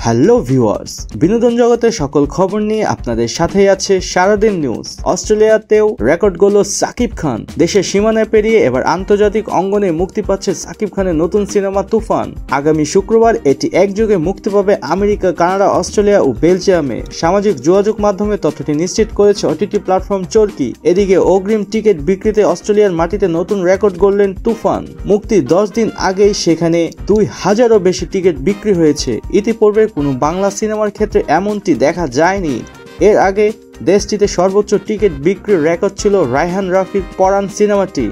Hello viewers, বিনোদন জগতের সকল খবর নিয়ে আপনাদের সাথেই আছে সারাদিন নিউজ। অস্ট্রেলিয়াতেও রেকর্ড গড়ল সাকিব খান। দেশের সীমানা পেরিয়ে এবার আন্তর্জাতিক অঙ্গনে মুক্তি পাচ্ছে সাকিব খানের নতুন সিনেমা তুফান। আগামী শুক্রবার এটি একযোগে মুক্তি পাবে আমেরিকা, কানাডা, অস্ট্রেলিয়া ও বেলজিয়ামে। সামাজিক যোগাযোগ মাধ্যমে তথ্যটি নিশ্চিত করেছে ওটিটি প্ল্যাটফর্ম চরকি। এদিকে অগ্রিম টিকিট বিক্রিতে অস্ট্রেলিয়ার মাটিতে নতুন রেকর্ড গড়লেন তুফান। মুক্তির 10 দিন আগেই সেখানে 2000-এরও বেশি টিকিট বিক্রি হয়েছে। ইতিপূর্বে কোনো বাংলা সিনেমার ক্ষেত্রে এমনটি দেখা যায়নি। এর আগে দেশটিতে সর্বোচ্চ টিকিট বিক্রির রেকর্ড ছিল রায়হান রাফির পরান সিনেমাটি।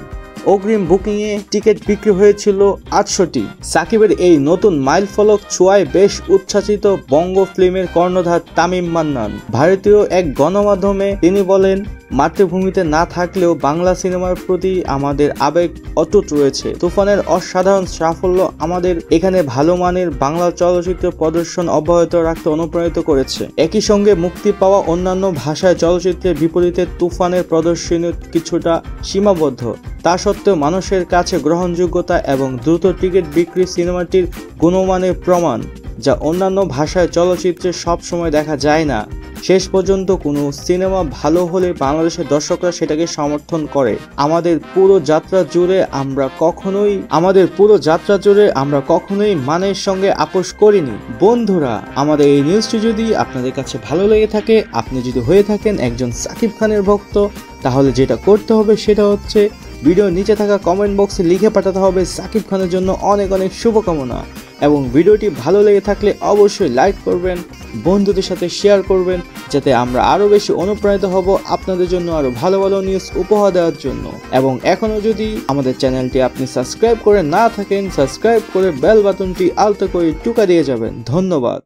অগ্রিম বুকিংয়ে টিকিট বিক্রি হয়েছিল 800টি। সাকিবের এই নতুন মাইল ফলক ছোঁয়ায় বেশ উচ্ছ্বাসিত বঙ্গ ফিল্মের কর্ণধার তামিম মান্নান। ভারতীয় এক গণমাধ্যমে তিনি বলেন, মাতৃভূমিতে না থাকলেও বাংলা সিনেমার প্রতি আমাদের আবেগ অটুট রয়েছে। তুফানের অসাধারণ সাফল্য আমাদের এখানে ভালো মানের বাংলা চলচ্চিত্র প্রদর্শন অব্যাহত রাখতে অনুপ্রাণিত করেছে। একই সঙ্গে মুক্তি পাওয়া অন্যান্য ভাষায় চলচ্চিত্রের বিপরীতে তুফানের প্রদর্শনী কিছুটা সীমাবদ্ধ। তা সত্ত্বেও মানুষের কাছে গ্রহণযোগ্যতা এবং দ্রুত টিকিট বিক্রি সিনেমাটির গুণমানের প্রমাণ, যা অন্যান্য ভাষায় চলচ্চিত্রে সবসময় দেখা যায় না। শেষ পর্যন্ত কোনো সিনেমা ভালো হলে বাংলাদেশের দর্শকরা সেটাকে সমর্থন করে। আমাদের পুরো যাত্রা জুড়ে আমরা কখনোই মানের সঙ্গে আপোষ করিনি। বন্ধুরা, আমাদের এই নিউজটি যদি আপনাদের কাছে ভালো লেগে থাকে, আপনি যদি হয়ে থাকেন একজন সাকিব খানের ভক্ত, তাহলে যেটা করতে হবে সেটা হচ্ছে ভিডিওর নিচে থাকা কমেন্ট বক্সে লিখে পাঠাতে হবে সাকিব খানের জন্য অনেক অনেক শুভকামনা। এবং ভিডিওটি ভালো লেগে থাকলে অবশ্যই লাইক করবেন, বন্ধুদের সাথে শেয়ার করবেন, যাতে আমরা আরও বেশি অনুপ্রাণিত হব আপনাদের জন্য আরও ভালো ভালো নিউজ উপহার দেওয়ার জন্য। এবং এখনও যদি আমাদের চ্যানেলটি আপনি সাবস্ক্রাইব করে না থাকেন, সাবস্ক্রাইব করে বেল বাটনটি আলতো করে টুকা দিয়ে যাবেন। ধন্যবাদ।